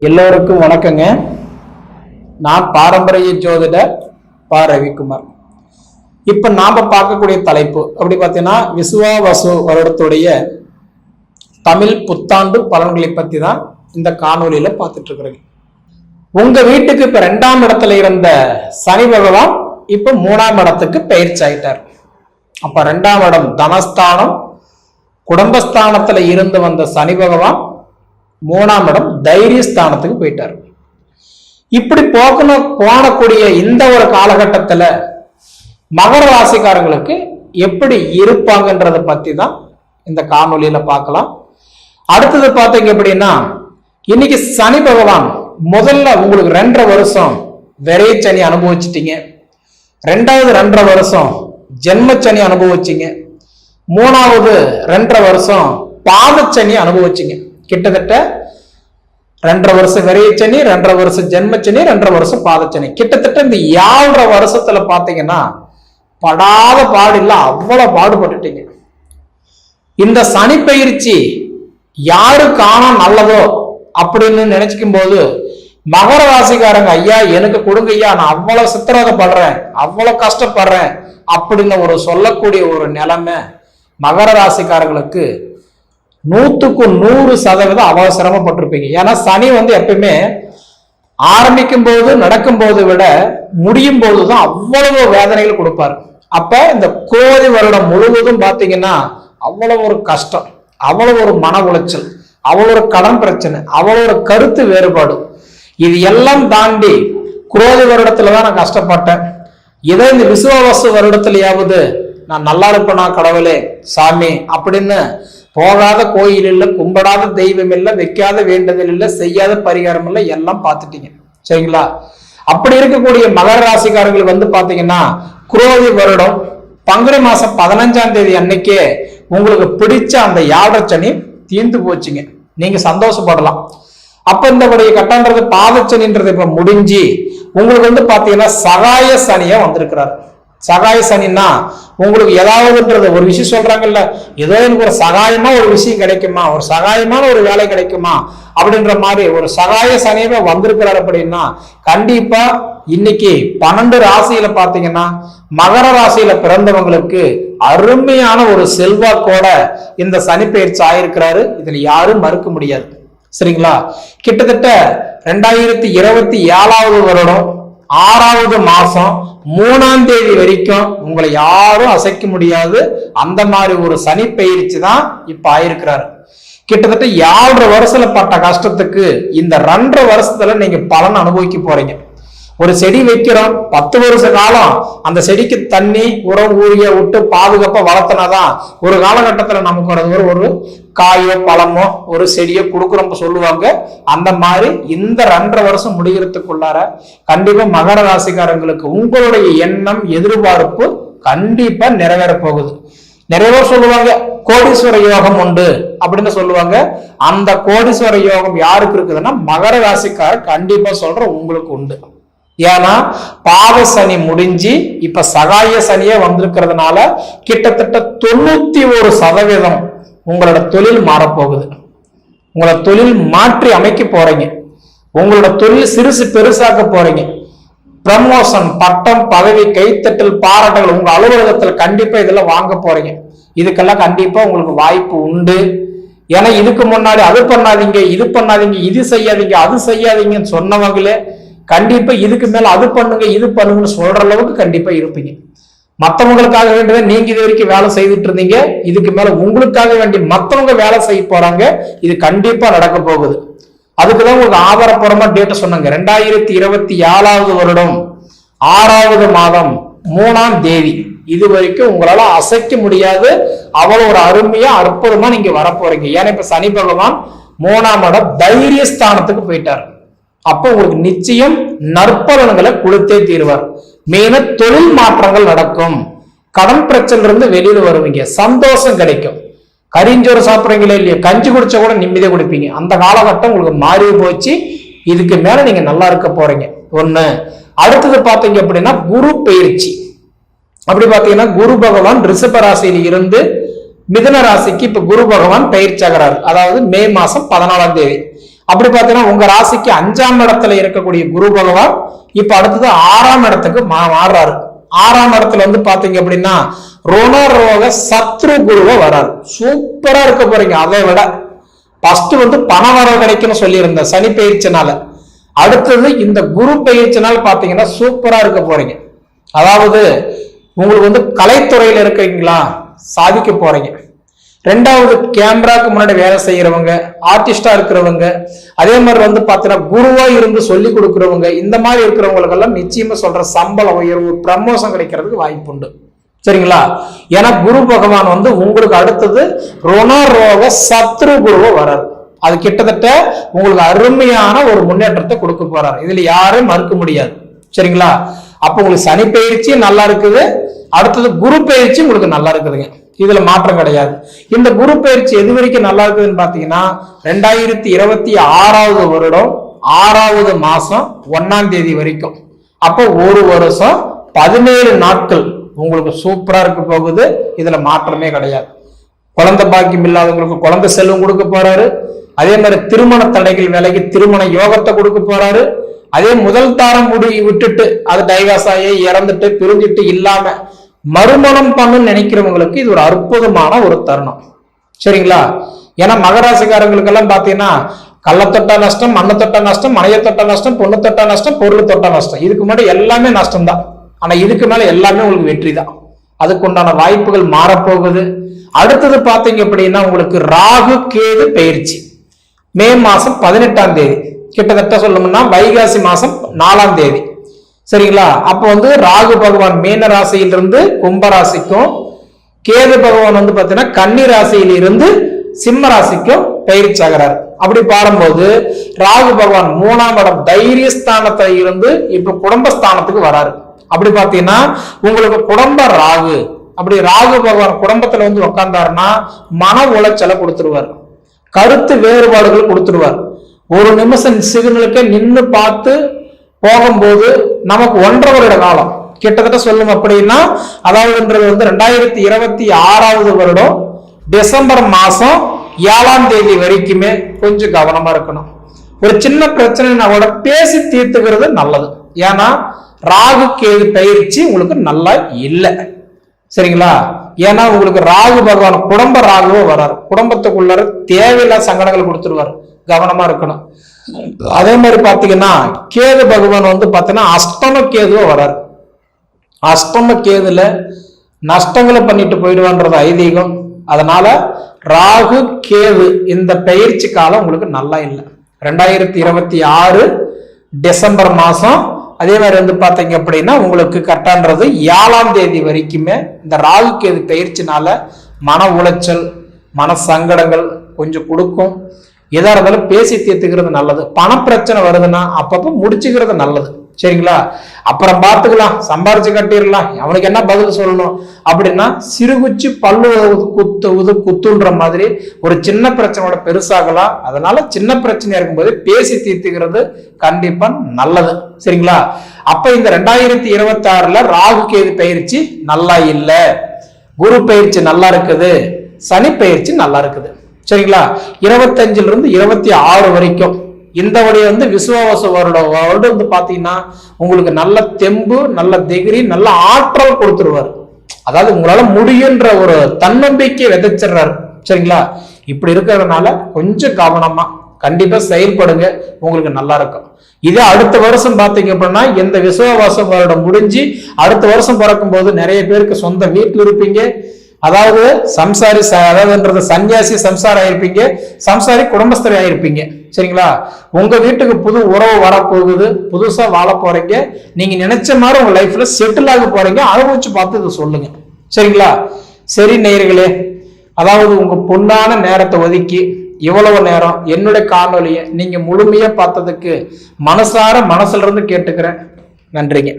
எல்லோருக்கும் வணக்கங்க. நான் பாரம்பரிய ஜோதிடர் பா. ரவிக்குமார். இப்ப நாம பார்க்கக்கூடிய தலைப்பு அப்படி பார்த்தீங்கன்னா விசுவாவசு வருடத்துடைய தமிழ் புத்தாண்டு பலன்களை பத்தி தான் இந்த காணொலியில பார்த்துட்டு இருக்கிறேன். உங்க வீட்டுக்கு இப்ப 2ஆம் இடத்துல இருந்த சனி பகவான் இப்ப 3ஆம் இடத்துக்கு பயிற்சி ஆயிட்டார். அப்ப 2ஆம் இடம் தனஸ்தானம், குடும்பஸ்தானத்துல இருந்து வந்த சனி பகவான் 3ஆம் இடம் தைரியஸ்தானத்துக்கு போயிட்டார். இப்படி போகக்கூடிய இந்த ஒரு காலகட்டத்துல மகர ராசிக்காரங்களுக்கு எப்படி இருப்பாங்கன்றத பத்தி தான் இந்த காணொலியில பார்க்கலாம். அடுத்தது பார்த்தீங்க அப்படின்னா, இன்னைக்கு சனி பகவான் முதல்ல உங்களுக்கு 2.5 வருஷம் விரை சனி அனுபவிச்சிட்டீங்க. 2வது 2.5 வருஷம் ஜென்மச்சனி அனுபவிச்சிங்க. 3வது 2.5 வருஷம் பாதச்சனி அனுபவிச்சிங்க. கிட்டத்தட்ட 2.5 வருஷம் விரையச்சனி, 2.5 வருஷம் ஜென்மச்சனி, 2.5 வருஷம் பாதச்சனி. கிட்டத்தட்ட இந்த 7.5 வருஷத்துல பாத்தீங்கன்னா படாத பாடு இல்ல, அவ்வளவு பாடுபட்டுட்டீங்க. இந்த சனி பயிற்சி யாருக்கான நல்லதோ அப்படின்னு நினைச்சுக்கும் போது மகர ராசிக்காரங்க, ஐயா எனக்கு கொடுங்க ஐயா, நான் அவ்வளவு சித்திரவதைப்படுறேன், அவ்வளவு கஷ்டப்படுறேன் அப்படின்னு ஒரு சொல்லக்கூடிய ஒரு நிலைமை மகர ராசிக்காரங்களுக்கு 100% அவ்வளவு சிரமப்பட்டிருப்பீங்க. ஏன்னா சனி எப்பவுமே ஆரம்பிக்கும் போது நடக்கும் போது விட முடியும் போதுதான் அவ்வளவு வேதனைகள் கொடுப்பாரு. அப்ப இந்த கோதி வருடம் முழுவதும் பாத்தீங்கன்னா அவ்வளவு ஒரு கஷ்டம், அவ்வளவு ஒரு மன உளைச்சல், அவ்வளவு ஒரு கடன் பிரச்சனை, அவ்வளவு ஒரு கருத்து வேறுபாடு, இது எல்லாம் தாண்டி குரோதி வருடத்துலதான் நான் கஷ்டப்பட்டேன். இதை இந்த விசுவாவசு வருடத்திலேயாவது நான் நல்லா இருப்பேனா கடவுளே சாமி அப்படின்னு போகாத கோயில் இல்லை, கும்பிடாத தெய்வம் இல்லை, வைக்காத வேண்டுதல் இல்லை, செய்யாத பரிகாரம் இல்லை, எல்லாம் பார்த்துட்டீங்க. சரிங்களா? அப்படி இருக்கக்கூடிய மகர ராசிக்காரர்கள் பாத்தீங்கன்னா குரோதி வருடம் பங்குனி மாசம் 15ஆம் தேதி அன்னைக்கே உங்களுக்கு பிடிச்ச அந்த 7.5 சனி தீர்ந்து போச்சுங்க. நீங்க சந்தோஷப்படலாம். அப்ப இந்த கட்டன்றது பாதச்சனின்றது இப்ப முடிஞ்சு உங்களுக்கு பாத்தீங்கன்னா சகாய சனியா வந்திருக்கிறாரு. சகாய சனின்னா உங்களுக்கு ஏதாவதுன்றது ஒரு விஷயம் சொல்றாங்கல்ல, ஏதோ எனக்கு ஒரு சகாயமா ஒரு விஷயம் கிடைக்குமா, ஒரு சகாயமான ஒரு வேலை கிடைக்குமா அப்படின்ற மாதிரி ஒரு சகாய சனியமே வந்திருக்கிறார். அப்படின்னா கண்டிப்பா இன்னைக்கு 12 ராசியில பாத்தீங்கன்னா மகர ராசியில பிறந்தவங்களுக்கு அருமையான ஒரு செல்வாக்கோட இந்த சனி பயிற்சி ஆயிருக்கிறாரு. இதுல யாரும் மறுக்க முடியாது. சரிங்களா? கிட்டத்தட்ட 2027 வருடம் 6வது மாசம் 3ஆம் தேதி வரைக்கும் உங்களை யாரும் அசைக்க முடியாது. அந்த மாதிரி ஒரு சனி பயிற்சி தான் இப்ப ஆயிருக்கிறாரு. கிட்டத்தட்ட 7.5 வருஷத்துல பட்ட கஷ்டத்துக்கு இந்த 2.5 வருஷத்துல நீங்க பலன் அனுபவிக்க போறீங்க. ஒரு செடி வைக்கிறோம், 10 வருஷ காலம் அந்த செடிக்கு தண்ணி உரம் ஊரிய விட்டு பாதுகாப்பா வளர்த்தனாதான் ஒரு காலகட்டத்துல நமக்கு ஒரு காயோ பழமோ ஒரு செடியோ கொடுக்குறோம் சொல்லுவாங்க. அந்த மாதிரி இந்த 2.5 வருஷம் முடிகிறதுக்குள்ளார கண்டிப்பா மகர ராசிக்காரங்களுக்கு உங்களுடைய எண்ணம் எதிர்பார்ப்பு கண்டிப்பா நிறைவேற போகுது. நிறைய பேர் சொல்லுவாங்க கோடீஸ்வர யோகம் உண்டு அப்படின்னு சொல்லுவாங்க. அந்த கோடீஸ்வர யோகம் யாருக்கு இருக்குதுன்னா மகர ராசிக்காரர் கண்டிப்பா சொல்ற உங்களுக்கு உண்டு. ஏன்னா பாத சனி முடிஞ்சு இப்ப சகாய சனியே வந்திருக்கிறதுனால கிட்டத்தட்ட 91% உங்களோட தொழில் மாறப்போகுது. உங்களோட தொழில் மாற்றி அமைக்க போறீங்க. உங்களோட தொழில் சிறுசு பெருசாக்க போறீங்க. ப்ரமோஷன், பட்டம், பதவி, கைத்தட்டல், பாராட்டுகள் உங்க அலுவலகத்துல கண்டிப்பா இதெல்லாம் வாங்க போறீங்க. இதுக்கெல்லாம் கண்டிப்பா உங்களுக்கு வாய்ப்பு உண்டு. ஏன்னா இதுக்கு முன்னாடி அது பண்ணாதீங்க, இது பண்ணாதீங்க, இது செய்யாதீங்க, அது செய்யாதீங்கன்னு சொன்னவங்களே கண்டிப்பா இதுக்கு மேல அது பண்ணுங்க இது பண்ணுங்கன்னு சொல்ற அளவுக்கு கண்டிப்பா இருப்பீங்க. மற்றவங்களுக்காக வேண்டியதை நீங்க இது வரைக்கும் வேலை செய்துட்டு இருந்தீங்க, இதுக்கு மேல உங்களுக்காக வேண்டி மற்றவங்க வேலை செய்ய போறாங்க. இது கண்டிப்பா நடக்க போகுது. அதுக்குதான் உங்களுக்கு ஆதாரப்பூர்வமா டேட்டா சொன்னாங்க. 2027 வருடம் 6வது மாதம் 3ஆம் தேதி இது வரைக்கும் உங்களால அசைக்க முடியாது. அவ்வளவு ஒரு அருமையா அற்புதமா நீங்க வரப்போறீங்க. ஏன்னா இப்ப சனி பகவான் 3ஆம் இடம் தைரியஸ்தானத்துக்கு போயிட்டார். அப்போ உங்களுக்கு நிச்சயம் நற்பலன்களை கொடுத்தே தீர்வார். மெயினா தொழில் மாற்றங்கள் நடக்கும். கடன் பிரச்சனை இருந்து வெளியில வருவீங்க. சந்தோஷம் கிடைக்கும். கரிஞ்சோறு சாப்பிட்றீங்களே இல்லையா, கஞ்சி குடிச்சா கூட நிம்மதியா குடிப்பீங்க. அந்த காலகட்டம் உங்களுக்கு மாறி போச்சு. இதுக்கு மேல நீங்க நல்லா இருக்க போறீங்க. ஒண்ணு. அடுத்தது பாத்தீங்க அப்படின்னா குரு பயிற்சி. அப்படி பாத்தீங்கன்னா குரு பகவான் ரிஷப ராசியில இருந்து மிதுன ராசிக்கு இப்ப குரு பகவான் பயிற்சி ஆகிறார். அதாவது மே மாசம் 14ஆம் தேதி. அப்படி பார்த்தீங்கன்னா உங்க ராசிக்கு 5ஆம் இடத்துல இருக்கக்கூடிய குரு பகவான் இப்ப அடுத்தது 6ஆம் இடத்துக்கு மாறுறாரு. 6ஆம் இடத்துல வந்து பாத்தீங்க அப்படின்னா ருணரோக சத்ரு குருவா வராரு. சூப்பரா இருக்க போறீங்க. அதை விட ஃபர்ஸ்ட் வந்து பண வரவு கிடைக்கும்னு சொல்லியிருந்தேன் சனி பயிற்சினால. அடுத்தது இந்த குரு பயிற்சினால பாத்தீங்கன்னா சூப்பரா இருக்க போறீங்க. அதாவது உங்களுக்கு வந்து கலைத்துறையில இருக்கீங்களா, சாதிக்க போறீங்க. ரெண்டாவது கேமராக்கு முன்னாடி வேலை செய்யறவங்க, ஆர்டிஸ்டா இருக்கிறவங்க, அதே மாதிரி வந்து பாத்தீங்கன்னா குருவா இருந்து சொல்லி கொடுக்குறவங்க, இந்த மாதிரி இருக்கிறவங்களுக்கு எல்லாம் நிச்சயமா சொல்ற சம்பள உயர்வு, ப்ரமோஷன் கிடைக்கிறதுக்கு வாய்ப்பு உண்டு. சரிங்களா? ஏன்னா குரு பகவான் வந்து உங்களுக்கு அடுத்தது ருணரோக சத்ரு குருவா வராரு. அது கிட்டத்தட்ட உங்களுக்கு அருமையான ஒரு முன்னேற்றத்தை கொடுக்க போறாரு. இதுல யாரும் மறுக்க முடியாது. சரிங்களா? அப்ப உங்களுக்கு சனி பயிற்சி நல்லா இருக்குது, அடுத்தது குரு பயிற்சி உங்களுக்கு நல்லா இருக்குதுங்க. இதுல மாற்றம் கிடையாது. இந்த குரு பயிற்சி எது வரைக்கும் நல்லா இருக்குதுன்னு பாத்தீங்கன்னா 2026 வருடம் 6வது மாசம் 1ஆம் தேதி வரைக்கும். அப்போ ஒரு வருஷம் 17 நாட்கள் உங்களுக்கு சூப்பரா இருக்க போகுது. இதுல மாற்றமே கிடையாது. குழந்தை பாக்கியம் இல்லாதவங்களுக்கு குழந்தை செல்வம் கொடுக்க போறாரு. அதே மாதிரி திருமண தடைகள் விலகி திருமண யோகத்தை கொடுக்க போறாரு. அதே முதல் தாரம் முடி விட்டுட்டு அது டைவர்ஸ் ஆகி இறந்துட்டு பிரிஞ்சுட்டு இல்லாம மறுமணம் பண்ணு நினைக்கிறவங்களுக்கு இது ஒரு அற்புதமான ஒரு தருணம். சரிங்களா? ஏன்னா மகராசிக்காரங்களுக்கு எல்லாம் பாத்தீங்கன்னா கள்ள தொட்டா நஷ்டம், மண்ணு தொட்டா நஷ்டம், மனைய தொட்டா நஷ்டம், பொண்ணு தொட்டா நஷ்டம், பொருள் தொட்டா நஷ்டம். இதுக்கு முன்னாடி எல்லாமே நஷ்டம் தான். ஆனா இதுக்கு மேல எல்லாமே உங்களுக்கு வெற்றி தான். அதுக்கு உண்டான வாய்ப்புகள் மாறப்போகுது. அடுத்தது பாத்தீங்க அப்படின்னா உங்களுக்கு ராகு கேது பயிற்சி மே மாசம் 18ஆம் தேதி, கிட்டத்தட்ட சொல்லணும்னா வைகாசி மாசம் 4ஆம் தேதி. சரிங்களா? அப்ப வந்து ராகு பகவான் மீன ராசியிலிருந்து கும்ப ராசிக்கும், கேது பகவான் வந்து பாத்தீங்கன்னா கன்னி ராசியில இருந்து சிம்ம ராசிக்கும் பயிற்சி ஆகிறார். அப்படி பாரும்போது ராகு பகவான் 3ஆம் இடம் தைரியஸ்தானத்துல இருந்து இப்ப குடும்பஸ்தானத்துக்கு வராரு. அப்படி பாத்தீங்கன்னா உங்களுக்கு குடும்ப ராகு, அப்படி ராகு பகவான் குடும்பத்துல வந்து உட்கார்ந்தாருன்னா மன உளைச்சலை கொடுத்துருவார், கருத்து வேறுபாடுகள் கொடுத்துருவார். ஒரு நிமிஷம் சிக்னலுக்கே நின்று பார்த்து போகும்போது நமக்கு 1.5 வருட காலம் கிட்டத்தட்ட சொல்லும் அப்படின்னா, அதாவதுன்றது வந்து 2026 வருடம் டிசம்பர் மாசம் 7ஆம் தேதி வரைக்குமே கொஞ்சம் கவனமா இருக்கணும். ஒரு சின்ன பிரச்சனை கூட பேசி தீர்த்துக்கிறது நல்லது. ஏன்னா ராகு கேது பயிற்சி உங்களுக்கு நல்லா இல்லை. சரிங்களா? ஏன்னா உங்களுக்கு ராகு பகவான் குடும்ப ராகுவோ வராரு. குடும்பத்துக்குள்ளார தேவையில்லாத சங்கடங்கள் கொடுத்துருவாரு. கவனமா இருக்கணும். அதே மாதிரி பாத்தீங்கன்னா கேது பகவான் வந்து பாத்தீங்கன்னா அஷ்டம கேதுவோ வராரு. அஷ்டம கேதுல நஷ்டங்களை பண்ணிட்டு போயிடுவான்றது ஐதீகம். அதனால ராகு கேது இந்த பயிற்சி காலம் உங்களுக்கு நல்லா இல்லை. 2026 டிசம்பர் மாசம் அதே மாதிரி வந்து பாத்தீங்க அப்படின்னா உங்களுக்கு கரெக்டான்றது 7ஆம் தேதி வரைக்குமே இந்த ராகு கேது பயிற்சினால மன உளைச்சல், மன சங்கடங்கள் கொஞ்சம் கொடுக்கும். எதா இருந்தாலும் பேசி தீர்த்துக்கிறது நல்லது. பண பிரச்சனை வருதுன்னா அப்பப்போ முடிச்சுக்கிறது நல்லது. சரிங்களா? அப்புறம் பார்த்துக்கலாம், சம்பாரிச்சு கட்டிடலாம், அவனுக்கு என்ன பதில் சொல்லணும் அப்படின்னா சிறுகுச்சி பல்லு குத்துன்ற மாதிரி ஒரு சின்ன பிரச்சனையோட பெருசாகலாம். அதனால சின்ன பிரச்சனையா இருக்கும்போது பேசி தீர்த்துக்கிறது கண்டிப்பா நல்லது. சரிங்களா? அப்ப இந்த 2026 ராகு கேது பயிற்சி நல்லா இல்லை, குரு பயிற்சி நல்லா இருக்குது, சனி பயிற்சி நல்லா இருக்குது. சரிங்களா? 25 இருந்து 26 வரைக்கும் இந்த வழியை வந்து விசுவாச வருடம் வந்து பாத்தீங்கன்னா உங்களுக்கு நல்ல தெம்பு, நல்ல திகிரி, நல்ல ஆற்றல் கொடுத்துருவாரு. அதாவது உங்களால முடியுன்ற ஒரு தன்னம்பிக்கை விதைச்சிடுறாரு. சரிங்களா? இப்படி இருக்கிறதுனால கொஞ்சம் கவனமா கண்டிப்பா செயல்படுங்க, உங்களுக்கு நல்லா இருக்கும். இதே அடுத்த வருஷம் பாத்தீங்க அப்படின்னா இந்த விசுவாச வருடம் முடிஞ்சு அடுத்த வருஷம் பிறக்கும் போது நிறைய பேருக்கு சொந்த வீட்டில் இருப்பீங்க. அதாவது சம்சாரி, அதாவதுன்றது சன்னியாசி சம்சாரம் ஆயிருப்பீங்க, சம்சாரி குடும்பஸ்தரி ஆயிருப்பீங்க. சரிங்களா? உங்க வீட்டுக்கு புது உறவு வரப்போகுது, புதுசா வாழ போறீங்க, நீங்க நினைச்ச மாதிரி உங்க லைஃப்ல செட்டில் ஆக போறீங்க. அனுபவிச்சு பார்த்து இதை சொல்லுங்க. சரிங்களா? சரி நேயர்களே, அதாவது உங்க பொன்னான நேரத்தை ஒதுக்கி இவ்வளவு நேரம் என்னுடைய காணொலியை நீங்க முழுமையா பார்த்ததுக்கு மனசார மனசுல இருந்து கேட்டுக்கிறேன். நன்றிங்க.